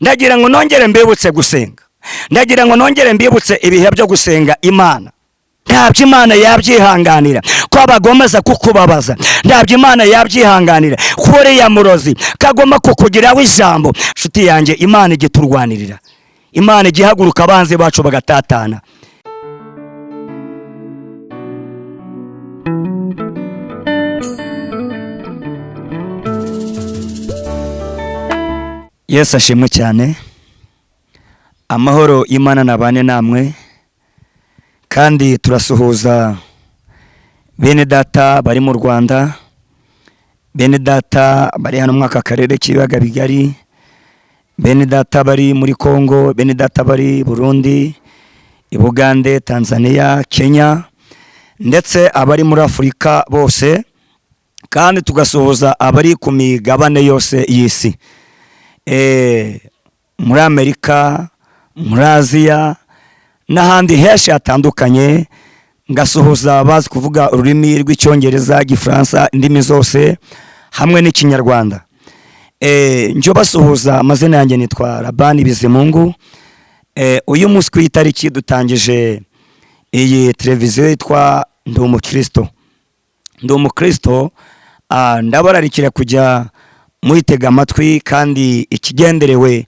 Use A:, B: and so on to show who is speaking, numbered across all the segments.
A: ndagira ngo nongere mbibutse gusenga, ndagira ngo nongere mbibutse ibihe byo gusenga Imana. Ntabyo Imana yabyihanganira ko abagomeza kukubabaza, ntabyo Imana yabyihanganira ko uriya murozi kagomba kukugiraho ijambo. Nshuti yanjye, Imana igiturwanirira, Imana igihaguruka abanzi bacu bagatatana. Yesu ashimwe cyane. Amahoro y'Imana nabane namwe, kandi turasuhuza bene data bari mu Rwanda, bene data bari hano mwaka karere k'ibiyaga bigari, bene data bari muri Kongo, bene data bari Burundi, Bugande, Tanzania, Kenya, ndetse abari muri Afurika bose, kandi tugasuhuza abari ku migabane yose y'isi, muri Amerika, muri Aziya n'ahandi henshi hatandukanye. Ngasuhuza abazi kuvuga ururimi rw'Icyongereza, Igifaransa, indimi zose hamwe n'Ikinyarwanda. Njyo basuhuza, amazina yanjye nitwa Labani Bizimungu. Uyu munsi ku itariki dutangije iyi televiziyo yitwa Ndi Umukristo. Ndi Umukristo, ndabararikira kujya muyitega amatwi, kandi ikigenderewe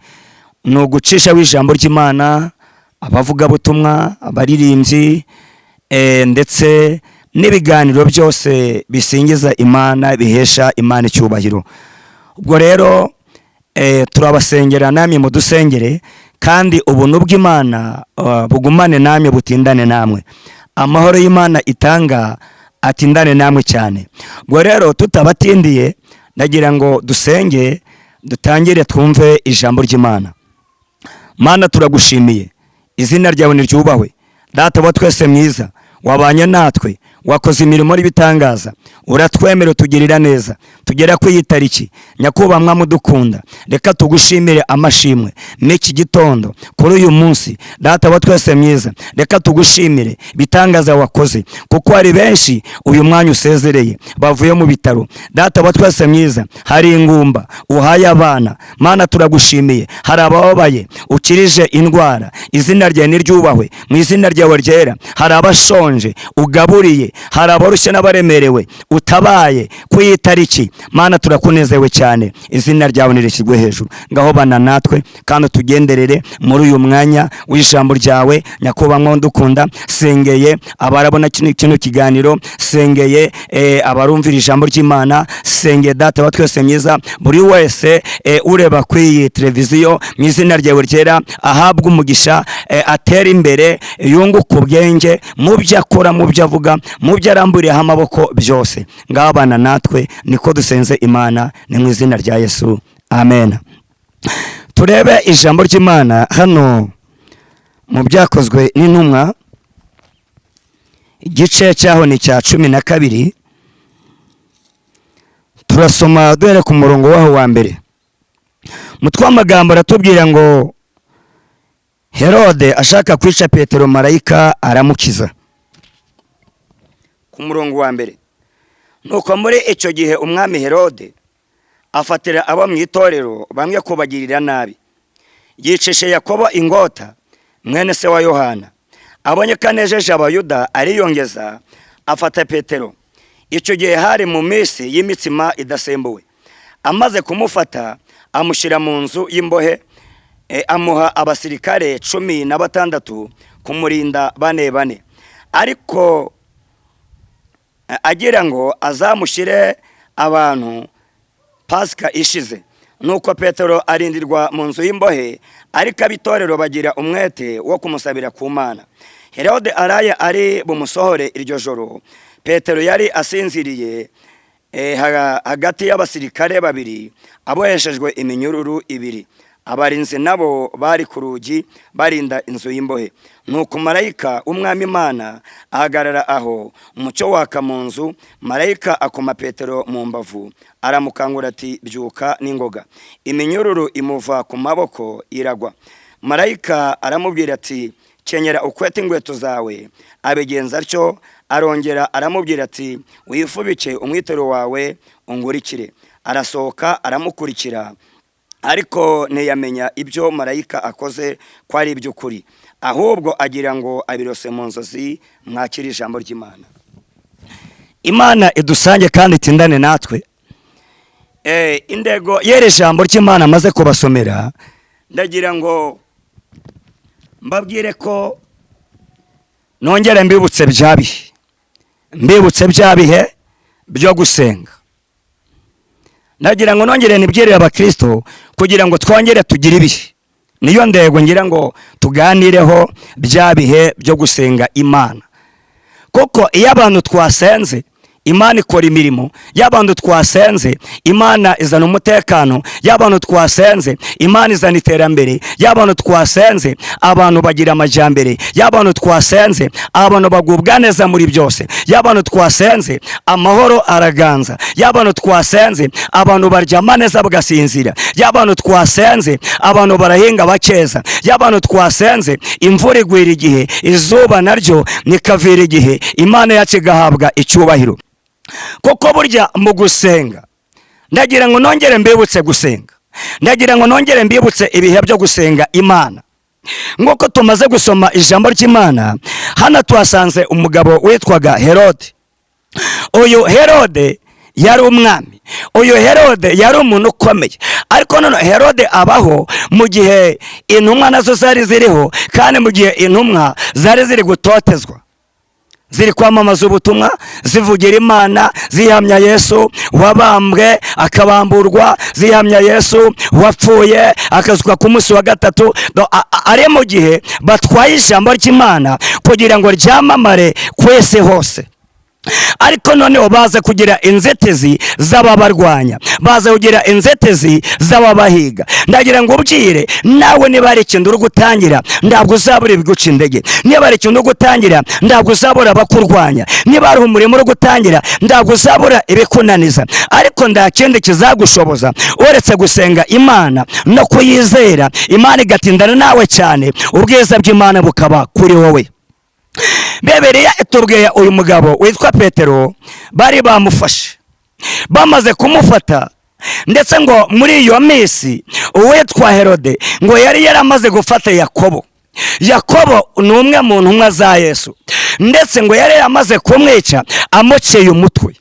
A: ni ugucisha w'ijambo ry'Imana, abavugabutumwa, abaririmbyi, ndetse n'ibiganiro byose bisingiza Imana, bihesha Imana icyubahiro. Ubwo rero turabasengera, namwe mudusengere, kandi ubuntu bw'Imana bugumane namwe, butindane namwe. Amahoro y'Imana itanga atindane namwe cyane. Ubwo rero tutabatindiye, ndagira ngo dusenge, dutangire twumve ijambo ry'Imana. Mana, turagushimiye, izina ryawe niryubahwe. Data wa twese mwiza, wabanye natwe, wakoze imirimo n'ibitangaza, uratwemera, utugirira neza. Tugera ku iyi tariki, nyakubahwa mwami udukunda, reka tugushimire amashimwe n'iki gitondo kuri uyu munsi. Data wa twese mwiza, reka tugushimire bitangaza wakoze, kuko hari benshi uyu mwanya usezereye bavuye mu bitaro. Data wa twese mwiza, hari ingumba uhaye abana. Mana, turagushimiye, hari abababaye ukirije indwara, izina ryawe niryubahwe, mu izina ryawe ryera. Hari abashonje ugaburiye, hari abarushye n'abaremerewe utabaye ku iyi tariki. Mana, turakunezewe cyane, izina ryawe nirishyirwe hejuru. Ngaho bana natwe, kandi tugenderere muri uyu mwanya w'ijambo ryawe. Nyakubahwa ndukunda, sengeye abarabona kino kiganiro, sengeye abarumvira ijambo ry'Imana, sengeye Data wa twese mwiza, buri wese ureba ku iyi televiziyo, mu izina ryawe ryera, ahabwa umugisha, atera imbere, yunguka ubwenge mu byo akora, mu byo avuga, mu byo aramburiyeho amaboko byose. Ngaho bana natwe, niko dusenze Imana, ni mu izina rya Yesu, amen. Turebe ijambo ry'Imana hano mu Byakozwe n'Intumwa, igice cyaho ni cya 12. Turasoma duhere ku murongo waho wa mbere. Umutwe w'amagambo aratubwira ngo Herode ashaka kwica Petero, marayika aramukiza. Ku murongo wa mbere: nuko muri icyo gihe umwami Herode afatira abo mu itorero bamwe kubagirira nabi, yicishe Yakobo ingota, mwene se wa Yohana. Abonye ko anejeje Abayuda, ariyongeza afata Petero. Icyo gihe hari mu minsi y'imitsima idasembuwe. Amaze kumufata, amushyira mu nzu y'imbohe, amuha abasirikare 16 kumurinda bane. Ariko agira ngo azamushyire abantu Pasika ishize. Nuko Petero arindirwa mu nzu y'imbohe, ariko abitorero bagira umwete wo kumusabira ku Mana. Herode araye ari bumusohore iryo joro. Petero yari asinziriye hagati y'abasirikare babiri, aboheshejwe iminyururu 2. Abarinzi nabo bari ku rugi barinda inzu y'imbohe. Nuko marayika umwami Imana ahagarara aho, umucyo waka mu nzu. Marayika akoma Petero mu mbavu, aramukangura ati, byuka n'ingoga. Iminyururu imuva ku maboko iragwa. Marayika aramubwira ati, kenyera ukwete ingweto zawe. Abigenza atyo. Arongera aramubwira ati, wifubike umwitero wawe ungurikire. Arasohoka aramukurikira. ariko ntiyamenya ibyo marayika akoze ko ari iby'ukuri, ahubwo agira ngo abirose mu nzozi. Mwakire ijambo ry'Imana. Imana idusange kandi itindane natwe. Indego y'iri jambo ry'Imana maze kubasomera, ndagira ngo mbabwire ko nongere mbibutse bya bihe byo gusenga. Ndagira ngo nongere nibwirire abakristo kugira ngo twongere tugire ibihe. Niyo ndego ngira ngo tuganireho bya bihe byo gusenga Imana, kuko iyo abantu twasenze Imana ikora imirimo, y'abantu twasenze Imana izana umutekano, y'abantu twasenze Imana izana iterambere, y'abantu twasenze abantu bagira amajyambere, y'abantu twasenze abantu bagubwa neza muri byose, y'abantu twasenze amahoro araganza, y'abantu twasenze abantu baryama neza bagasinzira, y'abantu twasenze abantu barahinga bakeza, y'abantu twasenze imvura igwira igihe, izuba naryo nikavira igihe, Imana yacu igahabwa icyubahiro. Kuko burya mu gusenga, ndagira ngo nongere mbibutse gusenga, ndagira ngo nongere mbibutse ibihe byo gusenga Imana. Nk'uko tumaze gusoma ijambo ry'Imana, hano tuhasanze umugabo witwaga Herode. Uyu Herode yari umwami, uyu Herode yari umuntu ukomeye, ariko none Herode abaho mu gihe intumwa nazo zari ziriho, kandi mu gihe intumwa zari ziri gutotezwa, ziri kwamamaza ubutumwa, zivugira Imana, zihamya Yesu wabambwe akabamburwa, zihamya Yesu wapfuye akazuka ku munsi wa gatatu. Ari mu gihe batwaye ijambo ry'Imana kugira ngo ryamamare kwese hose. Ariko noneho baza kugira inzitizi z'ababarwanya, baza kugira inzitizi z'ababahiga. Ndagira ngo ubwire nawe, niba ari ikintu uri gutangira ntabwo uzabura ibiguca intege, niba ari ikintu uri gutangira ntabwo uzabura abakurwanya, niba ari umurimo uri gutangira ntabwo uzabura ibikunaniza, ariko nta kindi kizagushoboza uretse gusenga Imana no kuyizera. Imana igatindana nawe cyane, ubwiza bw'Imana bukaba kuri wowe. Bibiliya itubwiye uyu mugabo witwa Petero bari bamufashe, bamaze kumufata, ndetse ngo muri iyo minsi uwitwa Herode ngo yari yaramaze gufata Yakobo. Yakobo ni umwe mu ntumwa za Yesu, ndetse ngo yari yaramaze kumwica amuciye umutwe.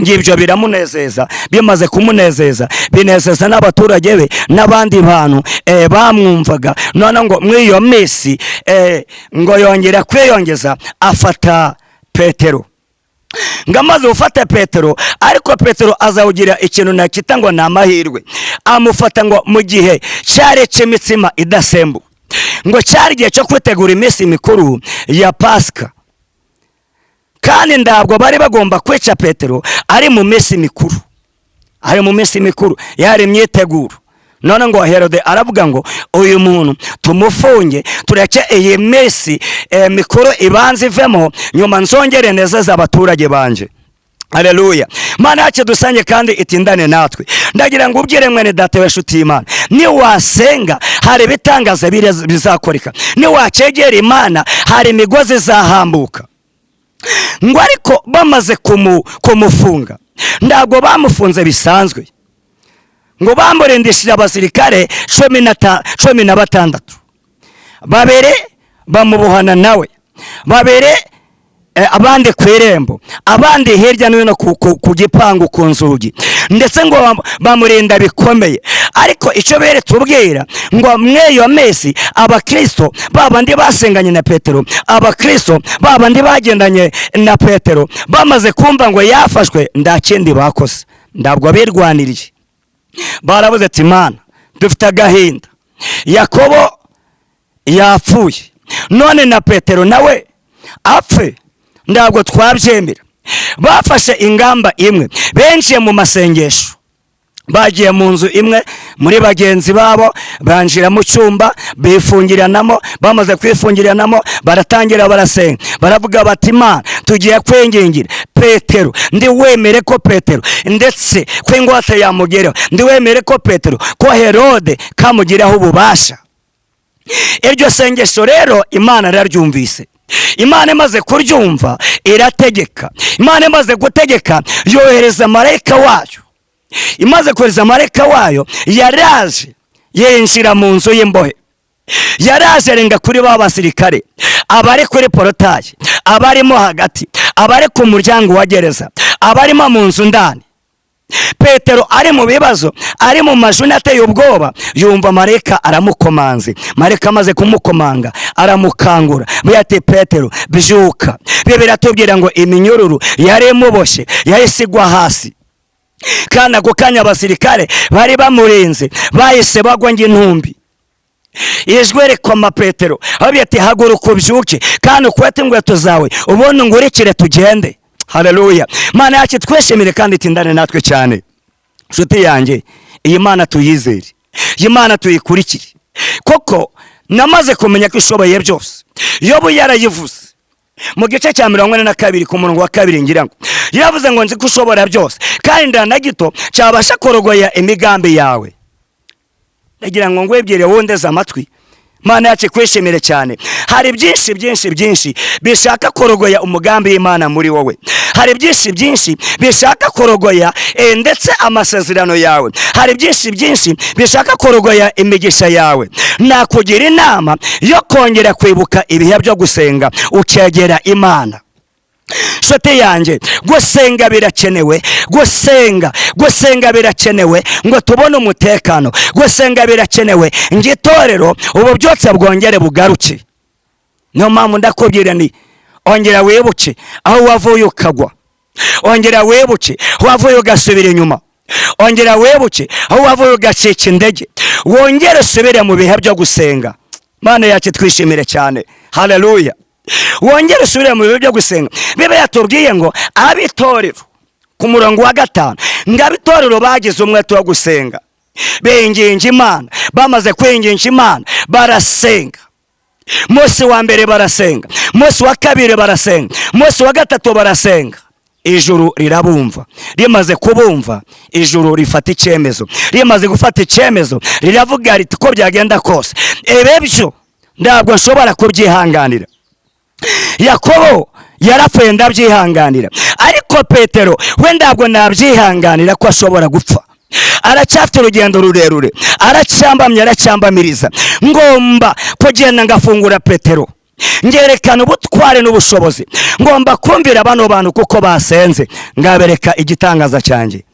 A: Ngibyo biramunezeza, bimaze kumunezeza binezeza n'abaturage be n'abandi bantu bamwumvaga. None ngo muri iyo minsi ngo yongera kwiyongeza, afata Petero. Ngo amaze gufata Petero, ariko Petero azawugira ikintu nakita ngo ni amahirwe, amufata ngo mu gihe cyari cy'imitsima idasembuwe, ngo cyari igihe cyo kwitegura iminsi mikuru ya Pasika, kandi ntabwo bari bagomba kwica Petero ari mu minsi mikuru, ari mu minsi mikuru yari imyiteguro. None ngo Herode aravuga ngo uyu muntu tumufunge, tureke iyi minsi mikuru ibanza ivemo, nyuma nzongere nezeza abaturage banje. Haleluya. Mana yacu dusange kandi itindane natwe. Ndagira ngo ubwire mwene data we nshuti y'Imana, ni wasenga hari ibitangaza bizakoreka, ni wacegera Imana hari imigozi izahambuka. Ngo ariko bamaze kumufunga, ntabwo bamufunze bisanzwe, ngo bamurindishije abasirikare 16, babiri bamubohana nawe, babiri abandi ku irembo, abandi hirya no hino ku gipangu ku nzugi, ndetse ngo bamurinda bikomeye. Ariko icyo bere tubwira ngo mweyo mesi abakristo babandi basenganye na Petero, abakristo babandi bagendanye na Petero, bamaze kumva ngo yafashwe, nta kindi bakoze, ntabwo birwaniriye. Baravuze ati Imana dufite agahinda, Yakobo yapfuye, none na Petero nawe apfe, ntabwo twabyemera. Bafashe ingamba imwe, benshi mu masengesho, bagiye mu nzu imwe muri bagenzi babo, banjira mu cyumba bifungiranamo. Bamaze kwifungiranamo baratangira barasenga, baravuga bati Imana tugiye kwingingira Petero, ndi wemere ko Petero ndetse ko ingwate yamugeraho, ndi wemere ko Petero ko Herode kamugiraho ububasha. Iryo sengesho rero Imana yararyumvise. Imana imaze kuryumva irategeka. Imana imaze gutegeka yohereza marayika wayo imaze kohereza marayika wayo, yaraje yinjira mu nzu y'imbohe. Yaraje arenga kuri ba basirikare, abari kuri porotaje, abarimo hagati, abari ku muryango wa gereza, abarimo mu nzu ndani. Petero ari mu bibazo, ari mu majuni ateye ubwoba, yumva marayika aramukomanze. Marayika amaze kumukomanga aramukangura, ati Petero byuka. Bibiri atubwira ngo iminyururu yari imuboshye yahise igwa hasi, kandi ako kanya abasirikare bari bamurinze bahise bagwa nk'intumbi. Ijwi rikoma Petero, aho ati haguruka ubyuke kandi ukwete inkweto zawe ubundi ngurikire tugende. Haleluya. Mana yacu twishimire kandi tindane natwe cyane. Nshuti yanjye, iyi Mana tuyizere, iyi Mana tuyikurikire, koko namaze kumenya ko ishoboye byose. Yobu yarayivuze mu gice cya 42 ku murongo wa 2, ngira ngo yavuze ngo nzi ko ushobora byose kandi nda na gito cyabasha korogoya imigambi yawe. Ndagira ngo ngwebwire wondeze amatwi, Mana yacu kwishimire cyane. Hari byinshi bishaka korogoya umugambi w'Imana muri wowe. Hari byinshi bishaka korogoya ndetse amasezerano yawe. Hari byinshi bishaka korogoya imigisha yawe. Nakugira inama yo kongera kwibuka ibihe byo gusenga ukegera Imana. Nshuti yanjye, gusenga birakenewe, gusenga birakenewe ngo tubone umutekano. Gusenga birakenewe ngo itorero ubu byose bwongere bugaruke. Niyo mpamvu ndakubwira ni ongera wibuke aho wavuye ukagwa, ongera wibuke aho wavuye ugasubira inyuma, ongera wibuke aho wavuye ugacika indege, wongere usubire mu bihe byo gusenga. Mana yacu twishimire cyane. Haleluya. Wongere usubire mu bihe byo gusenga. Bibiliya yatubwiye ngo abitorero ku murongo wa 5 ngo abitorero bagize umwete wo gusenga, binginga Imana. Bamaze kwinginga Imana barasenga. Munsi wa mbere barasenga, munsi wa kabiri barasenga, munsi wa gatatu barasenga. Ijuru rirabumva. Rimaze kubumva, ijuru rifata icyemezo. Rimaze gufata icyemezo, riravuga riti ko byagenda kose ebebyo ntabwo nshobora kubyihanganira. Yakobo yarapfuye ndabyihanganira, ariko Petero we ntabwo nabyihanganira ko ashobora gupfa. Aracyafite urugendo rurerure, aracyambamiriza. Ngomba kugenda ngafungura Petero, ngerekana ubutware n'ubushobozi. Ngomba kumvira bano bantu kuko basenze, ngabereka igitangaza cyanjye.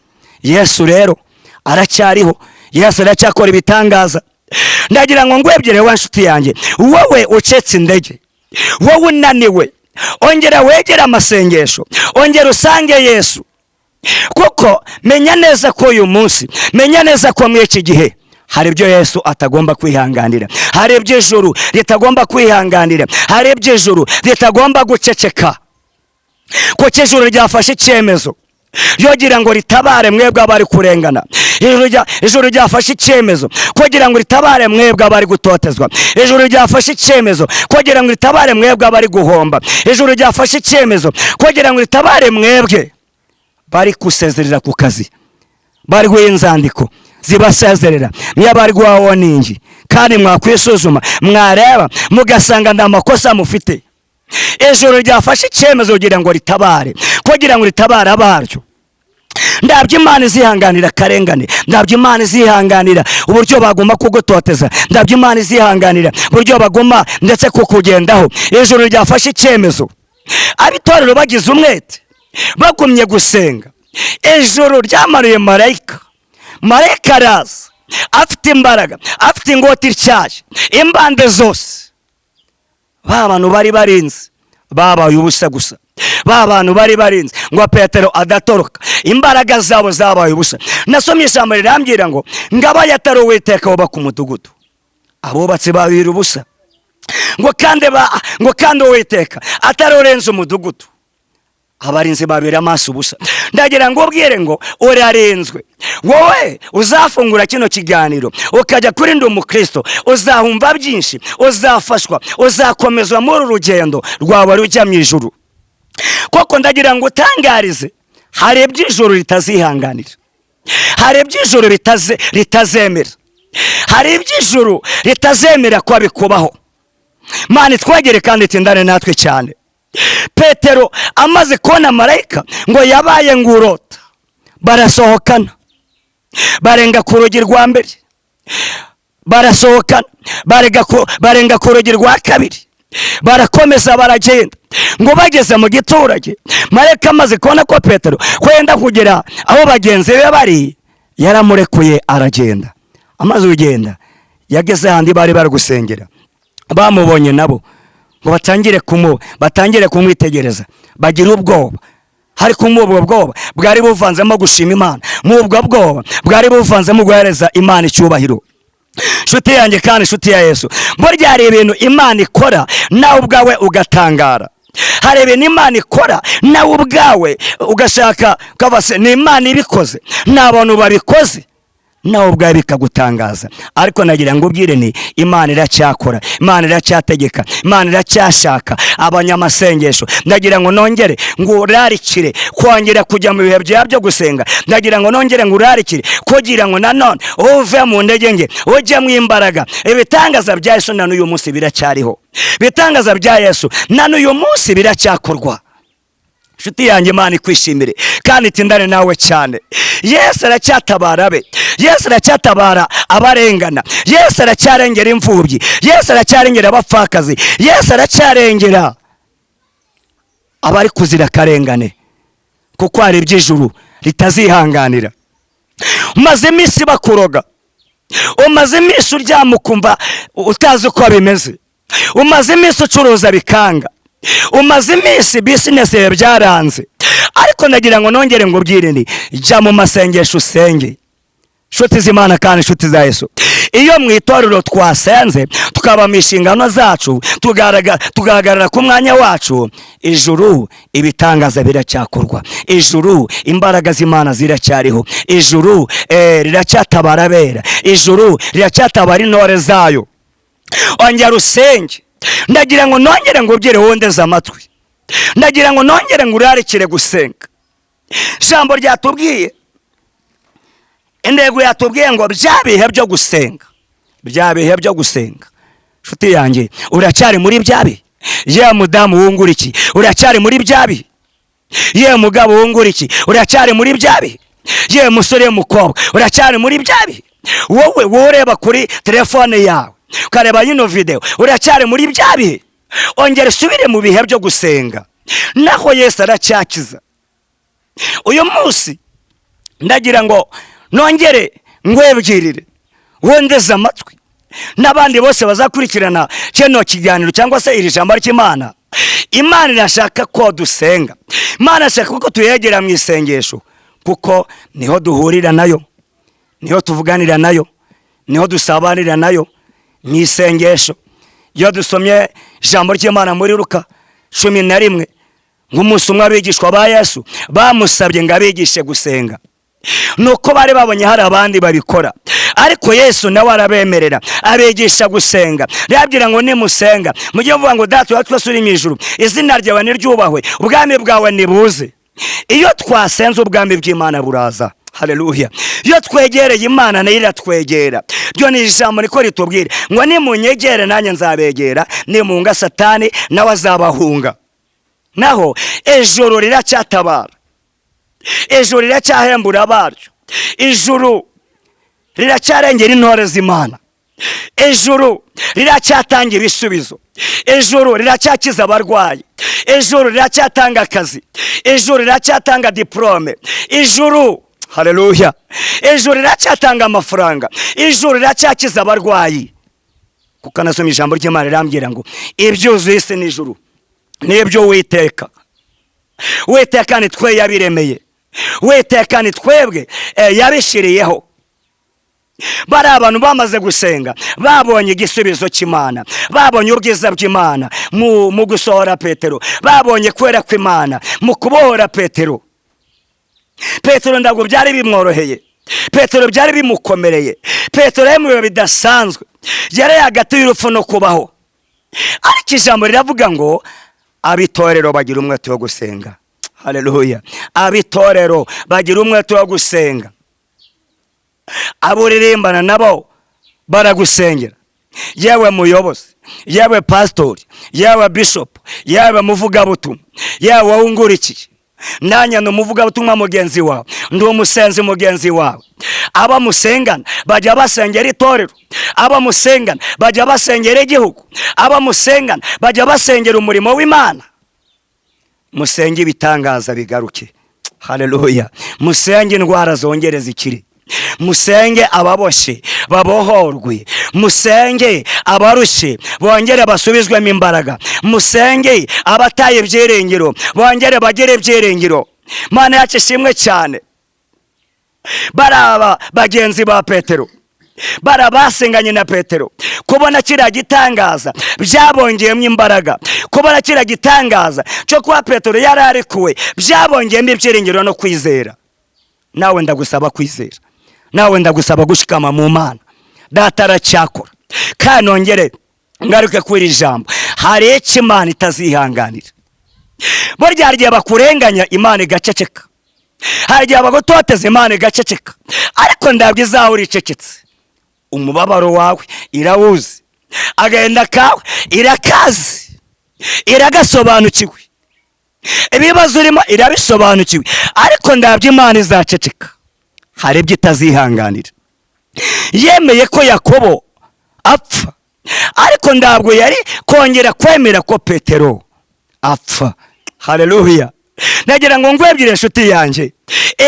A: Yesu rero aracyariho, Yesu aracyakora ibitangaza. Ndagira ngo ngwebwire wa nshuti yanjye, wowe ucetse indege, wowe unaniwe, ongera wegera amasengesho, ongera usange Yesu. Kuko menya neza ko uyu munsi, menya neza ko muri iki gihe hari ibyo Yesu atagomba kwihanganira, hari ibyo ijuru ritagomba kwihanganira, hari ibyo ijuru ritagomba guceceka. Kuko ijuru ryafashe icyemezo yogira ngo ritabare mwebwe abari kurengana. Ijuru ryafashe icyemezo kugira ngo ritabare mwebwe abari gutotezwa. Ijuru ryafashe icyemezo kugira ngo ritabare mwebwe abari guhomba. Ijuru ryafashe icyemezo kugira ngo ritabare mwebwe bari kusezerera ku kazi, bari guhinzandiko zibasezerera, niyo bari guha warning kandi mwakwisuzuma mwareba mugasanga nda makosa mufite. Ijuru ryafashe icyemezo kugira ngo ritabare, kugira ngo ritabare abaryo. Ndabyo Imana izihanganira karengane, ndabyo Imana izihanganira uburyo bagomba kugutoteza, ndabyo Imana izihanganira uburyo bagomba ndetse kukugendaho. Ijuru ryafashe icyemezo, abitorero bagize umwete, bagumye gusenga. Ijuru ryamanuye marayika. Marayika araza afite imbaraga, afite ingoti ityaje, imbande zose. Ba bantu bari barinze babaye ubusa gusa. Ba bantu bari barinze ngo Petero adatoroka, imbaraga zabo zabaye ubusa. Nasomye ijambo rirambwira ngo ngaba yatari Uwiteka wubaka ku mudugudu, abubatsi babira ubusa. Ngo kandi Uwiteka atari urenze umudugudu, abarinzi babira amaso ubusa. Ndagira ngo ubwire ngo urarenzwe. Wowe uzafungura kino kiganiro ukajya kuri Ndi Umukristo, uzahumva byinshi, uzafashwa, uzakomezwa muri urugendo rwawe rujya mu ijuru. Koko ndagira ngo utangarize, hari iby'ijuru ritazihanganira, hari iby'ijuru ritazemera, hari iby'ijuru ritazemera ko bikubaho. Mana twagere kandi tindane natwe cyane. Petero amaze kubona marayika ngo yabaye ngurota, barasohokana. barenga ku rugi rwa mbere, barasohokana, barenga ku rugi rwa kabiri, barakomeza baragenda. Ngo bageze mu giturage, marayika amaze kubona ko Petero kwenda kugera aho bagenzi be bari, yaramurekuye aragenda. Amaze kugenda yageze handi bari gusengera, bamubonye nabo ngo batangire kumwitegereza, bagira ubwoba. Hari kumubwo bwoba bwari buvanzemo gushima Imana, mubwo bwoba bwari buvanzemo guhereza Imana icyubahiro. Nshuti yanjye kandi nshuti ya Yesu, burya hari ibintu Imana ikora nawe ubwawe ugatangara. Hari ibintu Imana ikora nawe ubwawe ugashaka ukabase ni Imana ibikoze, n'abantu babikoze, nawe ubwawe bikagutangaza. Ariko nagira ngo ubwire ni Imana iracyakora, Imana iracyategeka, Imana iracyashaka abanyamasengesho. Nagira ngo nongere ngo urarikire kongera kujya mu bihe byawe byo gusenga. Nagira ngo nongere ngo urarikire kugira ngo nanone uve mu ndege nge ujye mu imbaraga. Ibitangaza bya Yesu na n'uyu munsi biracyariho, ibitangaza bya Yesu na n'uyu munsi biracyakorwa. Nshuti yanjye, Imana ikwishimire kandi itindane nawe cyane. Yesu aracyatabara be, Yesu aracyatabara abarengana, Yesu aracyarengera imfubyi, Yesu aracyarengera abapfakazi, Yesu aracyarengera abari kuzira karengane, kuko hari iby'ijuru ritazihanganira. Umaze iminsi bakuroga, umaze iminsi uryama ukumva utazi uko bimeze, umaze iminsi ucuruza bikanga, umaze iminsi business yawe byaranze. Ariko nagira ngo nongere ngo ubwire ni jya mu masengesho usenge. Nshuti z'Imana kandi nshuti za Yesu, iyo mu itorero twasenze tukaba mu inshingano zacu, tugahagarara ku mwanya wacu, ijuru ibitangaza biracyakorwa, ijuru imbaraga z'Imana ziracyariho, ijuru riracyatabara abera, ijuru riracyatabara intore zayo. Ongera usenge. Ndagira ngo nongere ngo ubyere wondeze amatwi, ndagira ngo nongere ngo urarikire gusenga. Ijambo ryatubwiye, intego yatubwiye ngo bya bihe byo gusenga, bya bihe byo gusenga. Nshuti yanjye, uracyari muri bya bihe? Ye mudamu wungura iki, uracyari muri bya bihe? Ye mugabo wungura iki, uracyari muri bya bihe? Ye musore mukobwa, uracyari muri bya bihe? Wowe ureba kuri telefone yawe ukareba yino video, uracyari muri bya bihe? Ongera usubire mu bihe byo gusenga, naho Yesu aracyakiza. Uyu munsi ndagira ngo nongere ngwebwirire wondeze amatwi n'abandi bose bazakurikirana kino kiganiro cyangwa se iri jambo ry'Imana. Imana irashaka ko dusenga, Imana irashaka ko tuyegera mu isengesho, kuko niho duhurira nayo, niho tuvuganira nayo, niho dusabanira nayo mu isengesho. Iyo dusomye ijambo ry'Imana muri Luka 11, nk'umunsi umwe abigishwa ba Yesu bamusabye ngo abigishe gusenga, nuko bari babonye hari abandi babikora, ariko Yesu nawe arabemerera abigisha gusenga. Yabwira ngo nimusenga mujye muvuga ngo Data wa twese uri mu ijuru, izina ryawe niryubahwe, ubwami bwawe nibuze. Iyo twasenze ubwami bw'Imana buraza. Haleluya. Iyo twegereye Imana nayo iratwegera. Ryo ni ijambo riko ritubwira ngo nimunyegere nanjye nzabegera, nimunga Satani nawe azabahunga. Naho ijuru riracyatabara, ijuru riracyahembura abaryo, ijuru riracyarengera intore z'Imana, ijuru riracyatanga ibisubizo, ijuru riracyakiza abarwayi, ijuru riracyatanga akazi, ijuru riracyatanga diplome, ijuru, haleluya, ijuru riracyatanga amafaranga, ijuru riracyakiza abarwayi. Kuko nasoma ijambo ry'Imana rirambwira ngo ibyuzuye isi n'ijuru nibyo Uwiteka, Uwiteka ni twe yabiremeye, Uwiteka ni twebwe yabishiriyeho. Bari abantu bamaze gusenga babonye igisubizo cy'Imana, babonye ubwiza bw'Imana mu gusohora Petero, babonye kwera kw'Imana mu kubohora Petero. Petero ntabwo byari bimworoheye, Petero byari bimukomereye, Petero yemewe bidasanzwe, yari hagati y'urupfu no kubaho. Ariko ijambo riravuga ngo abitorero bagira umwete wo gusenga. Haleluya. Abitorero bagira umwete wo gusenga, aburirimbana nabo baragusengera. Yewe muyobozi, yewe pastori, yewe bishop, yewe muvugabutumwa, yewe wungurikiye, nanjye ndi umuvugabutumwa mugenzi wawe, ndi umusenzi mugenzi wawe. Aba musengana bajya basengera itorero, aba musengana bajya basengera igihugu, aba musengana bajya basengera umurimo w'Imana. Musenge ibitangaza bigaruke. Haleluya. Musenge indwara zongere zikire, musenge ababoshe babohorwe, musenge abarushye bongere basubizwemo imbaraga, musenge abataye ibyiringiro bongere bagire ibyiringiro. Mana yacu ishimwe cyane. Baraba bagenzi ba Petero, barabasenganye na Petero, kubona kiriya gitangaza byabongeyemo imbaraga, kubona kiriya gitangaza cyo kuba Petero yari arekuwe byabongeyemo ibyiringiro no kwizera. Nawe ndagusaba kwizera, nawe ndagusaba gushikama mu Mana. Data aracyakora. Kandi nongere ngaruke kuri ijambo, hari icyo Imana itazihanganira. Burya hari igihe bakurenganya Imana igaceceka, hari igihe bagutoteza Imana igaceceka, ariko ndabwo izahora icecetse. Umubabaro wawe irawuzi, agahinda kawe irakazi, iragasobanukiwe, ibibazo urimo irabisobanukiwe, ariko ndabwo Imana izaceceka. Hari ibyo itazihanganira. Yemeye ko Yakobo apfa, ariko ndabwo yari kongera kwemera ko Petero apfa. Haleluya. Nagira ngo ngwebwire inshuti yanjye,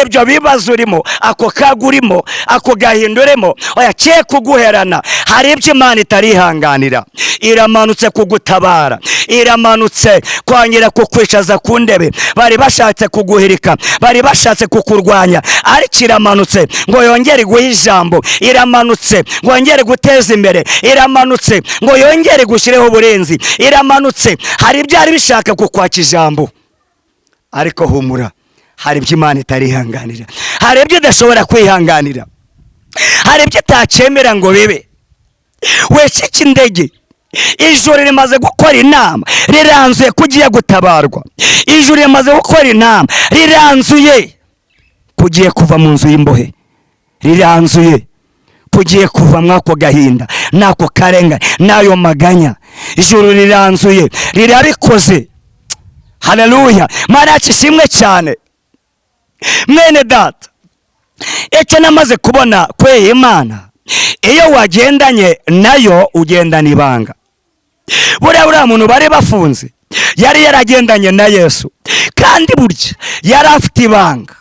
A: ibyo bibazo urimo, ako kaga urimo, ako gahinda urimo, oya cye kuguherana. Hari ibyo Imana itarihanganira. Iramanutse kugutabara, iramanutse kongera kukwicaza ku ndebe. Bari bashatse kuguhirika, bari bashatse kukurwanya, ariko iramanutse ngo yongere iguhe ijambo. Iramanutse ngo yongere guteza imbere, iramanutse ngo yongere gushyireho uburenzi, iramanutse. Hari ibyari bishaka kukwaka ijambo, ariko humura, hari ibyo Imana itarihanganira, hari ibyo idashobora kwihanganira, hari ibyo itacemera ngo bibe. Wecike indege, ijuru rimaze gukora inama, riranzuye kugiye gutabarwa. Ijuru rimaze gukora inama, riranzuye kugiye kuva mu nzu y'imbohe, riranzuye kugiye kuva mwako gahinda, nako karengane, nayo maganya. Ijuru riranzuye, rirabikoze. Haleluya. Mana yacu ishimwe cyane. Mwene data, icyo namaze kubona kweye Imana, iyo wagendanye nayo ugendana ibanga. Buriya muntu bari bafunze yari yaragendanye na Yesu, kandi burya yari afite ibanga.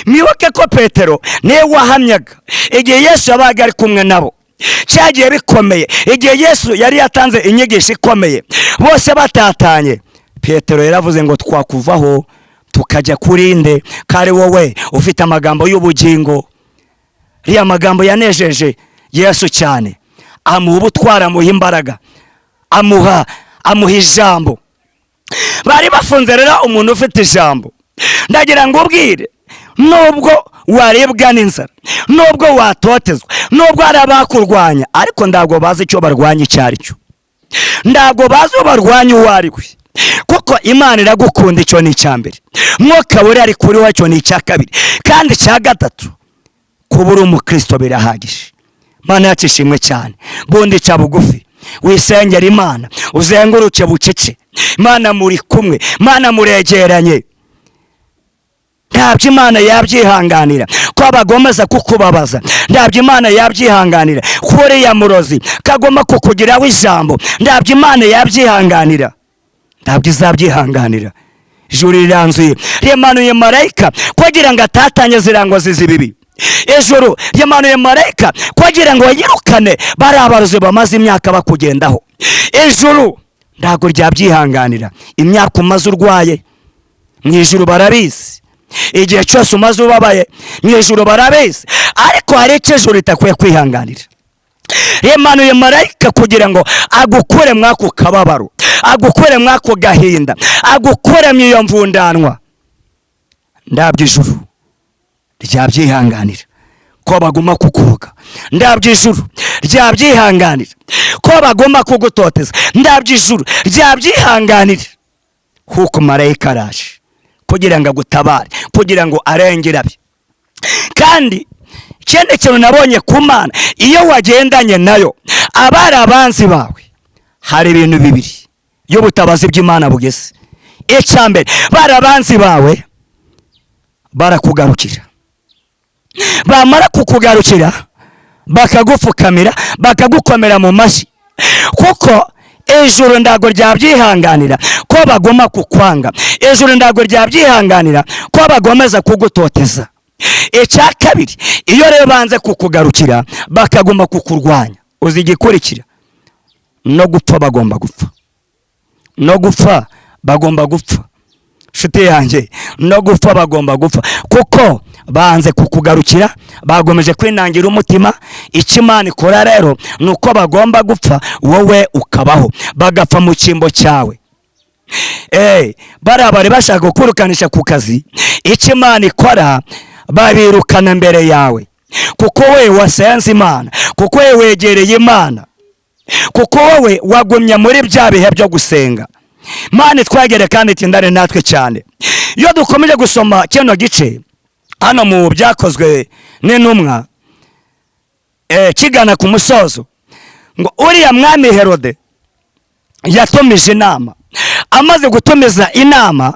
A: Mwibuke ko Petero niwe wahamyaga igihe Yesu yabaga ari kumwe nabo, cyagiye bikomeye, igihe Yesu yari yatanze inyigisho ikomeye, bose batatanye. Petero yaravuze ngo twakuvaho tukajya kurinde, kare wowe ufite amagambo y'ubugingo. Riya magambo yanejeje Yesu cyane, amuha ubutwara, amuha imbaraga, amuha ijambo. Bari bafunze rero umuntu ufite ijambo. Ndagira ngo ubwire, nubwo waribwa n'inzara, nubwo watotezwa, nubwo hari abakurwanya, ariko ntabwo bazi icyo barwanya icyo ari cyo, ntabwo bazi uwo barwanya uwo ari we. Kuko Imana iragukunda, icyo ni icya mbere. Mwuka wera ari kuri wowe, icyo ni icya kabiri. Kandi icya gatatu, kuba uri umukristo birahagije. Mana yacu ishimwe cyane. Bundi ca bugufi, wisengera Imana, uzenguruke bucece. Imana muri kumwe, Imana muregeranye. Ntabyo Imana yabyihanganira ko bagomeza kukubabaza, ntabyo Imana yabyihanganira ko uriya murozi kagomba kukugiraho ijambo, ntabyo Imana yabyihanganira, ntabwo izabyihanganira. Ijuru riranzuye, rimanuye marayika kugira ngo atatanye zirango zizibibi. Ijuru rimanuye marayika kugira ngo yirukane bari abarozi bamaze imyaka bakugendaho. Ijuru ntabwo ryabyihanganira imyaka umaze urwaye, mu ijuru barabizi. Igihe cyose umaze ubabaye, mu ijuru barabizi. Ariko hari icyo ijuru ritakwiye kwihanganira. Rimanuye marayika kugira ngo agukure mwako kababaro, agukure mwako gahinda, agukure mu iyo mvundanwa. Ndabyo ijuru ryabyihanganira ko baguma kukuvuga, ndabyo ijuru ryabyihanganira ko baguma kugutoteza, ndabyo ijuru ryabyihanganira kuko marayika araje kugira ngo agutabare, kugira ngo arengere abe. Kandi ikindi kintu nabonye ku Mana, iyo wagendanye nayo, abari abanzi bawe, hari ibintu bibiri y'ubutabazi bw'Imana bugeze. Icya mbere, bari abanzi bawe barakugarukira, bamara kukugarukira bakagupfukamira, bakagukomera mu mashyi, kuko ijuru ndago ryabyihanganira ko bagoma kukwanga, ijuru ndago ryabyihanganira ko bagomeza kugutoteza. Icya kabiri, iyo rero banze kukugarukira bakagoma kukurwanya, uzi igikurikira? No gupfa bagomba gupfa, no gupfa bagomba gupfa. Nshuti yanjye, no gupfa bagomba gupfa, kuko banze kukugarukira, bagomeje kwinangira umutima. Icyo Imana ikora rero nuko bagomba gupfa, wowe ukabaho, bagapfa mu cyimbo cyawe. Bari bashaka kukurukanisha ku kazi, icyo Imana ikora babirukana mbere yawe, kuko we wasenze Imana, kuko we wegereye Imana, kuko wowe wagumya muri bya bihe byo gusenga. Imana twagere kandi tindane natwe cyane. Iyo dukomeje gusoma kino gice hano mu Byakozwe n'Intumwa, kigana ku musozo, ngo uriya mwami Herode yatumije inama. Amaze gutumiza inama,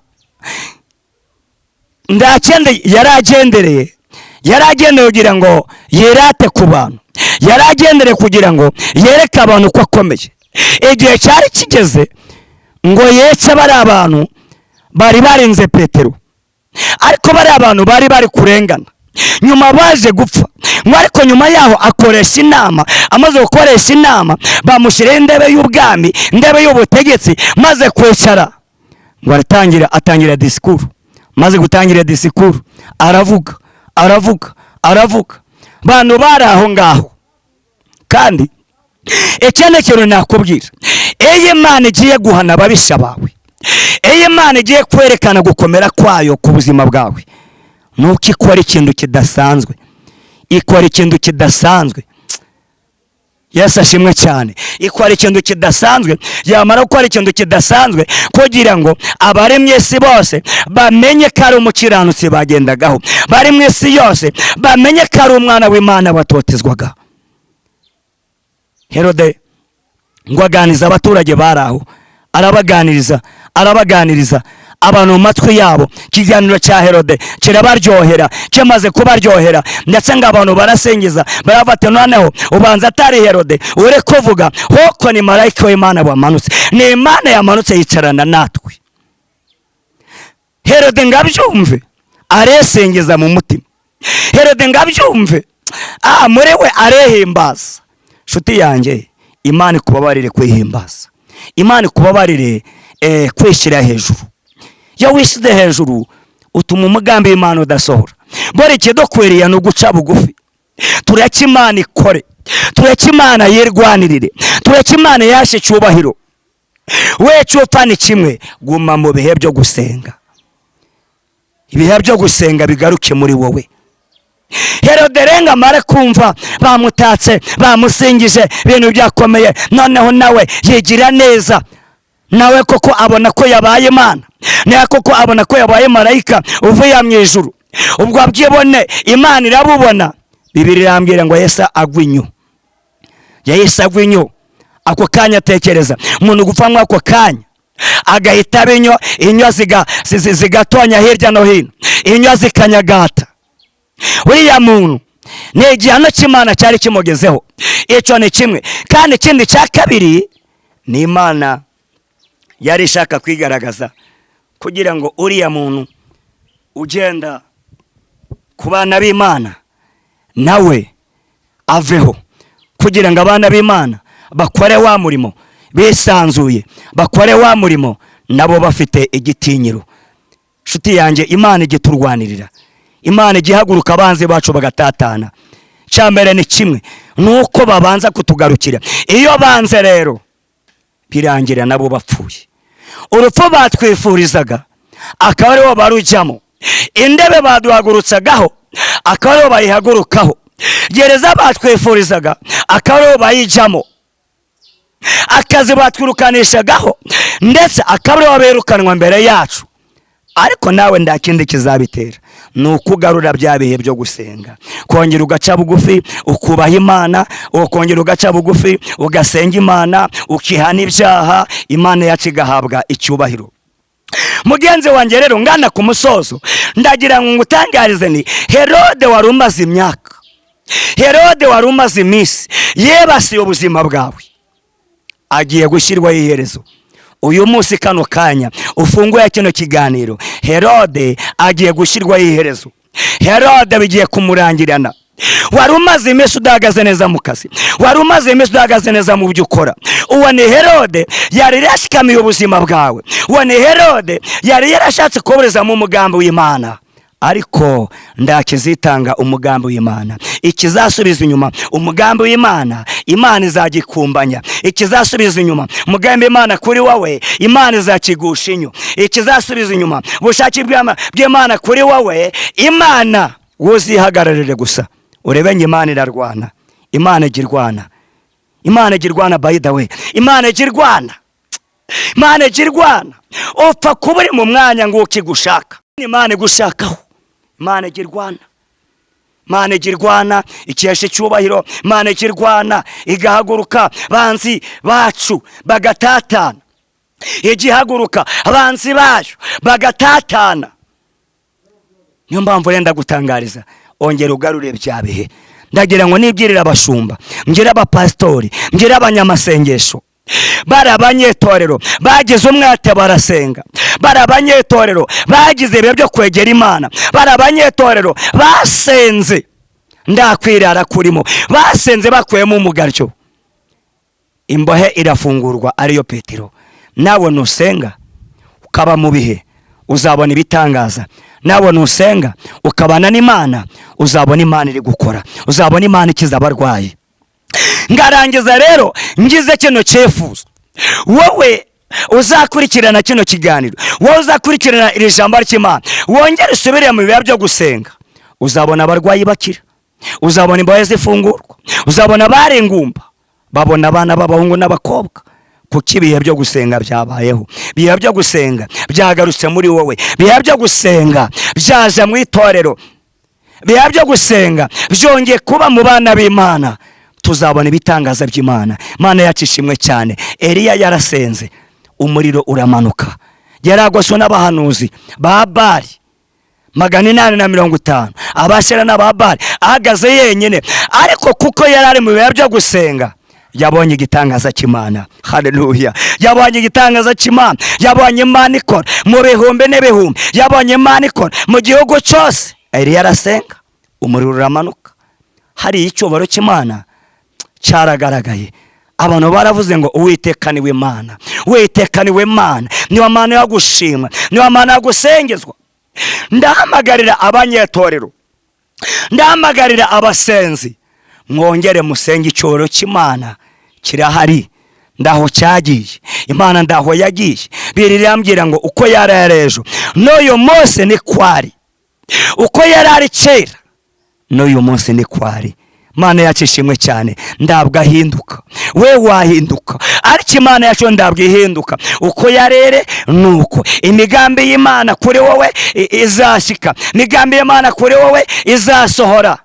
A: ndakende yaragendereye kugira ngo yerate ku bantu, yaragendereye kugira ngo yereke abantu ko akomeye. Igihe cyari kigeze ngo yece bari abantu bari barinze Petero, ariko bari abantu bari kurengana, nyuma baje gupfa. Ngo ariko nyuma yaho akoresha inama, amaze gukoresha inama bamushyiraho indebe y'ubwami, indebe y'ubutegetsi, maze kwicara ngo atangira disikuru. Maze gutangira disikuru aravuga bantu bari aho ngaho. Kandi icyane kintu nakubwira, iyo Imana igiye guhana ababisha bawe, iyo Imana igiye kwerekana gukomera kwayo ku buzima bwawe, nuko ikora ikintu kidasanzwe, ikora ikintu kidasanzwe. Yesu ashimwe cyane. Ikora ikintu kidasanzwe, yamara gukora ikintu kidasanzwe kugira ngo abari mu isi bose bamenye ko ari umukiranutsi bagendagaho, bari mu isi yose bamenye ko ari umwana w'Imana batotezwaga. Herode ngo aganiriza abaturage bari aho, arabaganiriza abantu mu matwi yabo. Ikiganiro cya Herode kirabaryohera, kimaze kubaryohera ndetse ngo abantu barasingiza, barafata noneho ubanza atari Herode uri kuvuga, hoko ni marayika w'Imana wamanutse, ni Imana yamanutse yicarana natwe. Herode ngabyumve aresingiza mu mutima, Herode ngabyumve muri we arehimbaza. Nshuti yanjye, Imana ikubabarire kwihimbaza, Imana ikubabarire kwishyira hejuru. Iyo wishyize hejuru utuma umugambi w'Imana udasohora. Buri kidukwiriye ni uguca bugufi, tureke Imana ikore, tureke Imana yirwanirire, tureke Imana yashe cyubahiro. We cyupfa ni kimwe, guma mu bihe byo gusenga, ibihe byo gusenga bigaruke muri wowe. Herode renga amara kumva bamutatse, bamusingije, ibintu byakomeye, noneho nawe yigira neza, nawe koko abona ko yabaye Imana, nawe koko abona ko yabaye marayika uvuye mu ijuru. Ubwo abyibone Imana irabubona. Bibiliya irambwira ngo Yesu agwinyo, agwinyo. Ako kanya tekereza, umuntu gupfa mu ako kanya agahita binyo, inyo zigatonya hirya no hino, inyo zikanyagata. Uriya muntu ni igihano cy'Imana cyari kimugezeho. Icyo ni kimwe. Kandi ikindi cya kabiri, ni Imana yari ishaka kwigaragaza kugira ngo uriya muntu ugenda ku bana b'Imana nawe aveho, kugira ngo abana b'Imana bakore wa murimo bisanzuye, bakore wa murimo nabo bafite igitinyiro. Nshuti yanjye, Imana igiturwanirira, Imana igihaguruka abanzi bacu bagatatana. Cyambere ni kimwe, nuko babanza kutugarukira. Iyo banze rero birangira nabo bapfuye. Urupfu batwifurizaga akaba aribo barujyamo, indebe baduhagurutsagaho akaba aribo bayihagurukaho, gereza batwifurizaga akaba aribo bayijyamo, akazi batwirukanishagaho ndetse akaba aribo birukanwa mbere yacu. Ariko nawe nta kindi kizabitera, ni ukugarura bya bihe byo gusenga, kongera ugaca bugufi ukubaha Imana, ukongera ugaca bugufi ugasenga Imana, ukihana ibyaha, Imana yacu igahabwa icyubahiro. mugenzi wanjye rero ngana ku musozo, ndagira ngo ngutangarize ni Herode wari umaze imyaka, Herode wari umaze iminsi yebasiye ubuzima bwawe, agiye gushyirwaho iherezo. Uyu munsi kano kanya ufunguye kino kiganiro, Herode agiye gushyirwaho iherezo. Herode bigiye kumurangirana. Wari umaze iminsi udahagaze neza mu kazi, wari umaze iminsi udahagaze neza mu byo ukora, uwo ni Herode yari yarashikamiye ubuzima bwawe. Uwo ni Herode yari yarashatse kubureza mu mugambi w'Imana, ariko ndakizitanga umugambi w'Imana. Ikizasubiza inyuma umugambi w'Imana, Imana izagikumbanya. Ikizasubiza inyuma umugambi w'Imana kuri wowe, Imana izakigusha inyo. Ikizasubiza inyuma ubushake bw'Imana kuri wowe, Imana wozihagararire gusa. Urebe ngo Imana irarwana, Imana igirwana, Imana igirwana. By the way, Imana igirwana, Imana igirwana. Upfa kuba uri mu mwanya ngo ukigushaka, Imana igushakaho. Imana igirwana, Imana igirwana ikesha cyubahiro. Imana igirwana igahaguruka banzi bacu bagatatana, igihaguruka abanzi bacu bagatatana. Niyo mpamvu renda gutangariza, ongera ugarure bya bihe. Ndagira ngo nibyirira abashumba, ngira abapastori, ngira abanyamasengesho, bari abanyetorero bagize umwete barasenga, bari abanyetorero bagize ibihe byo kwegera Imana, bari abanyetorero basenze ndakwirara kurimo, basenze bakuyemo umugaryo. Imbohe irafungurwa, ariyo Petero. Nawe nusenga ukaba mu bihe uzabona ibitangaza. Nawe nusenga ukabana n'Imana uzabona Imana iri gukora, uzabona Imana ikiza abarwayi. Ngarangiza rero ngize kino cyefuzo, wowe uzakurikirana kino kiganiro, wowe uzakurikirana iri jambo ry'Imana, wongere usubire mu bihe byo gusenga, uzabona abarwayi bakira, uzabona imbohe zifungurwa, uzabona barengumba, babona abana b'abahungu n'abakobwa. Kuki ibihe byo gusenga byabayeho, ibihe byo gusenga byagarutse muri wowe, ibihe byo gusenga byaje mu itorero, ibihe byo gusenga byongeye kuba mu bana b'Imana. Tuzabona ibitangaza by'Imana. Imana yacishimwe cyane. Eliya yarasenze, umuriro uramanuka, yaragoswe n'abahanuzi ba Bali 850, abashera n'aba Bali, ahagaze yenyine. Ariko kuko yari ari mu bihe byo gusenga, yabonye igitangaza cy'Imana. Haleluya! Yabonye igitangaza cy'Imana, yabonye Imana ikora mu bihumbi n'ibihumbi, yabonye Imana ikora mu gihugu cyose. Eliya arasenga, umuriro uramanuka. Hari icyubahiro cy'Imana cyaragaragaye. Abantu baravuze ngo Uwiteka niwe Mana, Uwiteka niwe Mana, niwe Mana yo gushimwa, niwe Mana yo gusengezwa. Ndahamagarira abanyetorero, ndahamagarira abasenzi, mwongere musenge. Icyubahiro cy'Imana kirahari, ndaho cyagiye. Imana ndaho yagiye. Birirambwira ngo uko yararejo n'uyu munsi ni kwari, uko yarari kera n'uyu munsi ni kwari. Imana yacishimwe cyane, ndabwo ahinduka, we wahinduka, ariko Imana yacu ndabwo ihinduka. Uko yarere nuko imigambi y'Imana kuri wowe izashika, imigambi y'Imana kuri wowe izasohora.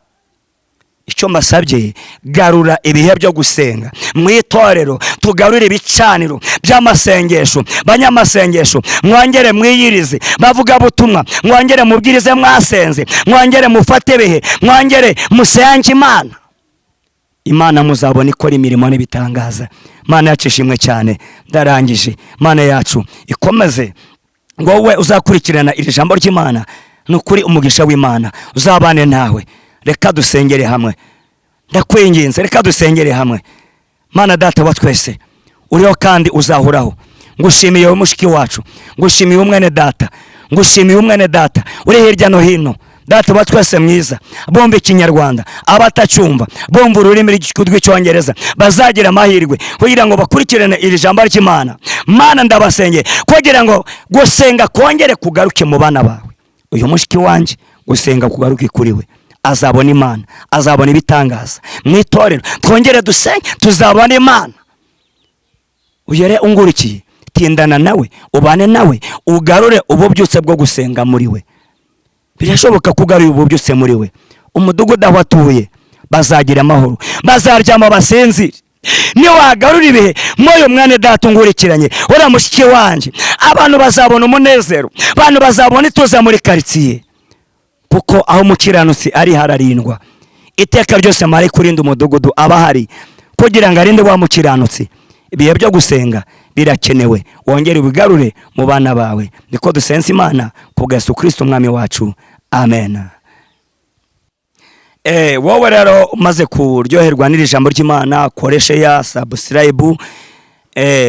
A: Icyo mbasabye, garura ibihe byo gusenga mu itorero, tugarure ibicaniro by'amasengesho. Banyamasengesho, mwongere mwiyirize, bavuga butumwa, mwongere mubwirize mwasenze, mwongere mufate ibihe, mwongere musenge Imana. Imana muzabona ikora imirimo n'ibitangaza. Imana yacishimwe cyane. Ndarangije. Imana yacu ikomeze ngo wowe uzakurikirana iri jambo ry'Imana, nukuri umugisha w'Imana uzabane nawe. Reka dusengere hamwe, ndakwinginze, reka dusengere hamwe. Mana Data wa twese, uriho kandi uzahoraho, ngushimiye umushiki wacu, ngushimiye umwene Data, ngushimiye umwene Data uri hirya no hino. Data wa twese mwiza, bomba ikinyarwanda, abatacyumva bomba ururimi rw'icyongereza, bazagira amahirwe kugira ngo bakurikirane iri jambo ry'Imana. Mana ndabasengeye kugira ngo gusenga kongere kugaruke mu bana bawe. Uyu mushiki wanje gusenga kugaruke kuri we, azabona Imana, azabona ibitangaza mu itorero. Twongere dusenge, tuzabona Imana. Uyere ungurikiye, tindana nawe, ubane nawe, ugarure ububyutse bwo gusenga muri we. Birashoboka kugarura ububyutse muri we. Umudugudu aho atuye bazagira amahoro, bazaryama basinzire, niwagarura ibihe moyo mwane data ngurikiranye ora mushiki wanje, abantu bazabona umunezero, abantu bazabona ituza muri karitsiye, kuko aho umukiranutsi ari hararindwa. Iteka ryose mari kurinda umudugudu abahari kugira ngo arinde wa mukiranutsi. Ibihe byo gusenga birakenewe, wongere ubigarure mu bana bawe. Niko dusenze Imana kubwa Yesu Kristo umwami wacu, amen. Wowe rero umaze kuryoherwa n'iri jambo ry'Imana, koreshe ya subscribe,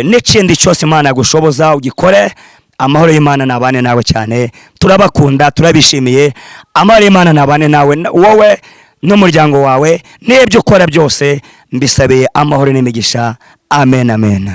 A: n'ikindi cyose Imana yagushoboza ugikore. Amahoro y'Imana nabane nawe cyane, turabakunda, turabishimiye. Amahoro y'Imana nabane nawe, wowe n'umuryango wawe, n'ibyo ukora byose mbisabiye amahoro n'imigisha, amen amen.